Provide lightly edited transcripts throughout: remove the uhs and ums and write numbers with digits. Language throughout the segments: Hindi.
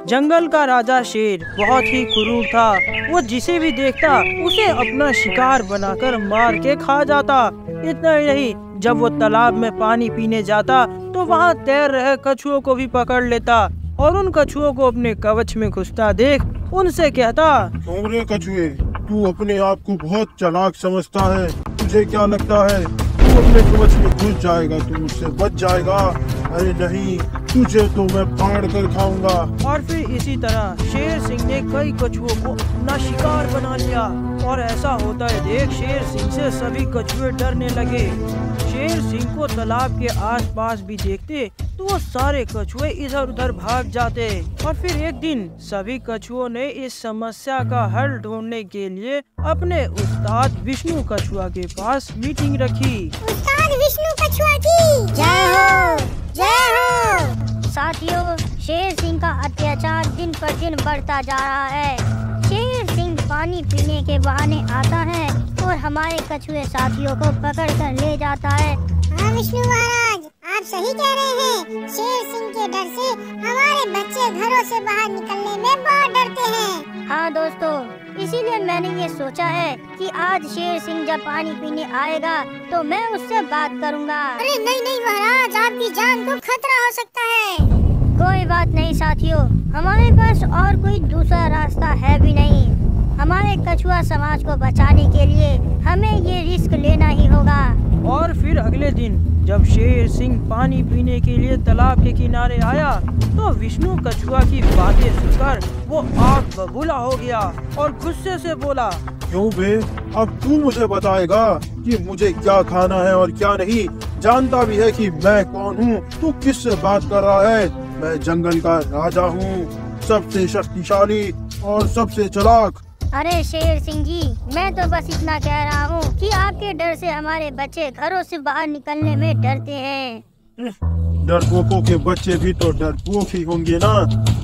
जंगल का राजा शेर बहुत ही क्रूर था। वो जिसे भी देखता उसे अपना शिकार बनाकर मार के खा जाता। इतना ही नहीं, जब वो तालाब में पानी पीने जाता तो वहाँ तैर रहे कछुओं को भी पकड़ लेता और उन कछुओं को अपने कवच में घुसता देख उनसे कहता, अरे कछुए, तू अपने आप को बहुत चालाक समझता है। तुझे क्या लगता है तू अपने कवच में घुस जाएगा, तू मुझसे बच जाएगा? अरे नहीं, तुझे तो मैं फाड़ कर खाऊंगा। और फिर इसी तरह शेर सिंह ने कई कछुओं को अपना शिकार बना लिया और ऐसा होता है देख शेर सिंह से सभी कछुए डरने लगे। शेर सिंह को तालाब के आसपास भी देखते तो वो सारे कछुए इधर उधर भाग जाते। और फिर एक दिन सभी कछुओं ने इस समस्या का हल ढूंढने के लिए अपने उस्ताद विष्णु कछुआ के पास मीटिंग रखी। उस्ताद विष्णु कछुआ की जय हो, जय हो। साथियों, शेर सिंह का अत्याचार दिन पर दिन बढ़ता जा रहा है। शेर सिंह पानी पीने के बहाने आता है और हमारे कछुए साथियों को पकड़ कर ले जाता है। हाँ विष्णु महाराज, आप सही कह रहे हैं। शेर सिंह के डर से हमारे बच्चे घरों से बाहर निकलने में बहुत डरते हैं। हाँ दोस्तों, इसीलिए मैंने ये सोचा है कि आज शेर सिंह जब पानी पीने आएगा तो मैं उससे बात करूँगा। अरे नहीं नहीं महाराज, आपकी जान को खतरा हो सकता है। कोई बात नहीं साथियों, हमारे पास और कोई दूसरा रास्ता है भी नहीं। हमारे कछुआ समाज को बचाने के लिए हमें ये रिस्क लेना ही होगा। और फिर अगले दिन जब शेर सिंह पानी पीने के लिए तालाब के किनारे आया तो विष्णु कछुआ की बातें सुनकर वो आग बबूला हो गया और गुस्से से बोला, क्यों बे, अब तू मुझे बताएगा कि मुझे क्या खाना है और क्या नहीं? जानता भी है कि मैं कौन हूँ? तू किससे बात कर रहा है? मैं जंगल का राजा हूँ, सबसे शक्तिशाली और सबसे चालाक। अरे शेर सिंह जी, मैं तो बस इतना कह रहा हूँ कि आपके डर से हमारे बच्चे घरों से बाहर निकलने में डरते हैं। डरपोकों के बच्चे भी तो डरपोक ही होंगे ना।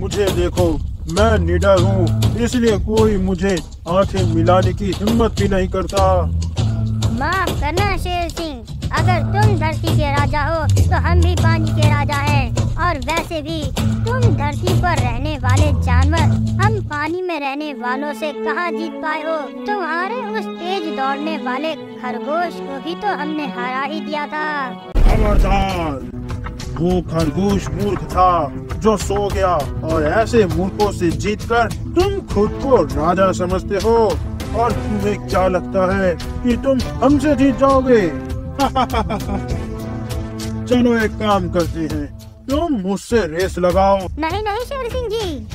मुझे देखो, मैं निडर हूँ, इसलिए कोई मुझे आंखें मिलाने की हिम्मत भी नहीं करता। माफ करना शेर सिंह, अगर तुम धरती के राजा हो तो हम भी पानी के राजा हैं। और वैसे भी तुम धरती पर रहने वाले जानवर हम पानी में रहने वालों से कहाँ जीत पाए हो? तुम्हारे उस तेज दौड़ने वाले खरगोश को भी तो हमने हरा ही दिया था। खबरदार, वो खरगोश मूर्ख था जो सो गया, और ऐसे मूर्खों से जीतकर तुम खुद को राजा समझते हो। और तुम्हें क्या लगता है कि तुम हमसे जीत जाओगे? चलो एक काम करते हैं, तुम मुझसे रेस लगाओ। नहीं नहीं शेर सिंह जी।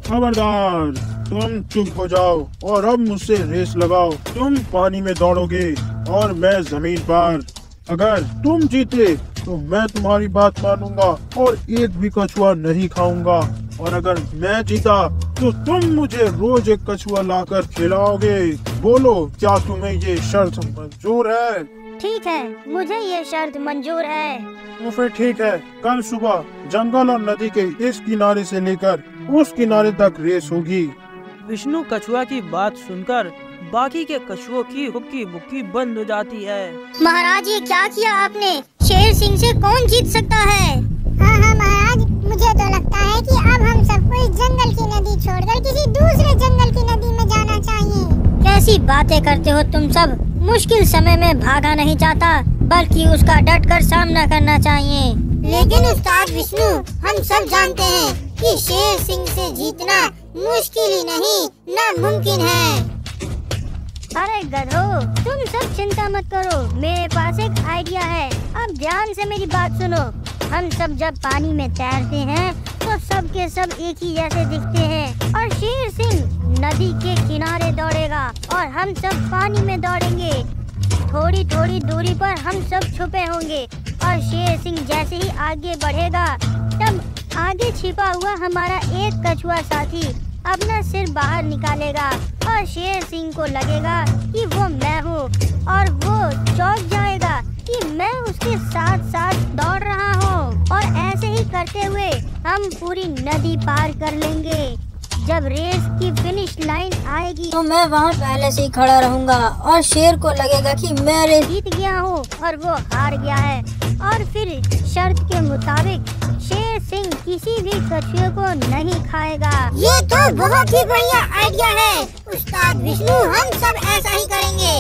खबरदार, तुम चुप हो जाओ और अब मुझसे रेस लगाओ। तुम पानी में दौड़ोगे और मैं जमीन पर। अगर तुम जीते तो मैं तुम्हारी बात मानूंगा और एक भी कछुआ नहीं खाऊंगा, और अगर मैं जीता तो तुम मुझे रोज एक कछुआ लाकर खिलाओगे। बोलो, क्या तुम्हें ये शर्त मंजूर है? ठीक है, मुझे ये शर्त मंजूर है। तो फिर ठीक है, कल सुबह जंगल और नदी के इस किनारे से लेकर उस किनारे तक रेस होगी। विष्णु कछुआ की बात सुनकर बाकी के कछुओं की हुक्की बुक्की बंद हो जाती है। महाराज, ये क्या किया आपने? शेर सिंह से कौन जीत सकता है? हाँ हाँ महाराज, मुझे तो लगता है कि अब हम सबको इस जंगल की नदी छोड़कर किसी दूसरे जंगल की नदी में जाना चाहिए। कैसी बातें करते हो तुम सब? मुश्किल समय में भागा नहीं जाता, बल्कि उसका डटकर सामना करना चाहिए। लेकिन उस्ताद विष्णु, हम सब जानते हैं कि शेर सिंह से जीतना मुश्किल ही नहीं, नामुमकिन है। अरे गधो, तुम सब चिंता मत करो, मेरे पास एक आइडिया है। अब ध्यान से मेरी बात सुनो। हम सब जब पानी में तैरते हैं तो सब के सब एक ही जैसे दिखते हैं, और शेर सिंह नदी के किनारे दौड़ेगा और हम सब पानी में दौड़ेंगे। थोड़ी थोड़ी दूरी पर हम सब छुपे होंगे, और शेर सिंह जैसे ही आगे बढ़ेगा तब आगे छिपा हुआ हमारा एक कछुआ साथी अपना सिर बाहर निकालेगा, और शेर सिंह को लगेगा कि वो मैं हूँ, और वो चौंक जाएगा कि मैं उसके साथ साथ दौड़ रहा हूँ। और ऐसे ही करते हुए हम पूरी नदी पार कर लेंगे। जब रेस की फिनिश लाइन आएगी तो मैं वहाँ पहले से ही खड़ा रहूँगा और शेर को लगेगा कि मैं रेस जीत गया हूँ और वो हार गया है। और फिर शर्त के मुताबिक शेर सिंह किसी भी कछुए को नहीं खाएगा। ये तो बहुत ही बढ़िया आइडिया है उस्ताद विष्णु, हम सब ऐसा ही करेंगे।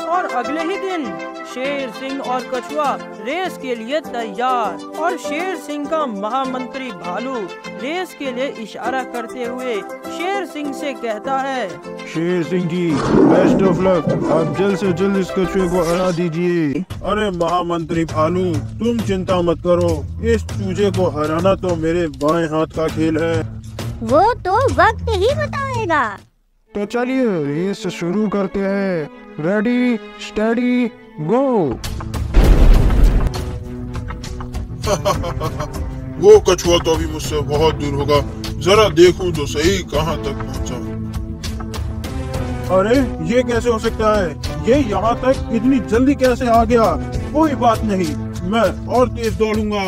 और अगले ही दिन शेर सिंह और कछुआ रेस के लिए तैयार। और शेर सिंह का महामंत्री भालू रेस के लिए इशारा करते हुए शेर सिंह से कहता है, Sher Singh ji, best of luck. आप जल्द से जल्द इस कछुए को हरा दीजिए। अरे महामंत्री भालू, तुम चिंता मत करो, इस चूजे को हराना तो मेरे बाएं हाथ का खेल है। वो तो वक्त ही बताएगा। तो चलिए रेस शुरू करते हैं। रेडी स्टेडी गो। वो कछुआ तो अभी मुझसे बहुत दूर होगा, जरा देखूं तो सही कहां तक पहुंचा। अरे ये कैसे हो सकता है? ये यहाँ तक इतनी जल्दी कैसे आ गया? कोई बात नहीं, मैं और तेज दौड़ूंगा।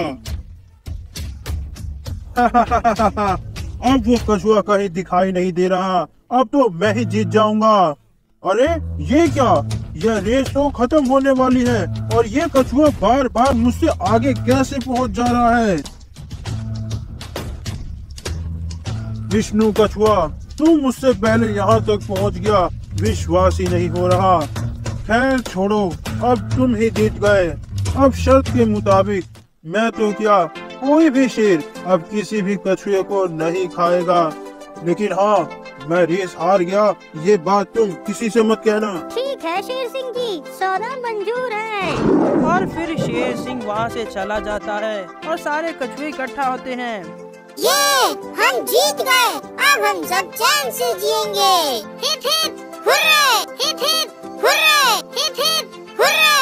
अब वो कछुआ कहीं दिखाई नहीं दे रहा, अब तो मैं ही जीत जाऊंगा। अरे ये क्या? यह रेस तो खत्म होने वाली है और ये कछुआ बार बार मुझसे आगे कैसे पहुंच जा रहा है? विष्णु कछुआ, तू मुझसे पहले यहाँ तक पहुँच गया, विश्वास ही नहीं हो रहा। खैर छोड़ो, अब तुम ही जीत गए। अब शर्त के मुताबिक मैं तो क्या, कोई भी शेर अब किसी भी कछुए को नहीं खाएगा। लेकिन हाँ, मैं रेस हार गया, ये बात तुम किसी से मत कहना। ठीक है शेर सिंह जी, सौदा मंजूर है। और फिर शेर सिंह वहाँ से चला जाता है और सारे कछुए इकट्ठा होते हैं। ये हम जीत गए, अब हम सब चैन से जिएंगे। Hip hip hurray, hip hip hurray, hip hip hurray.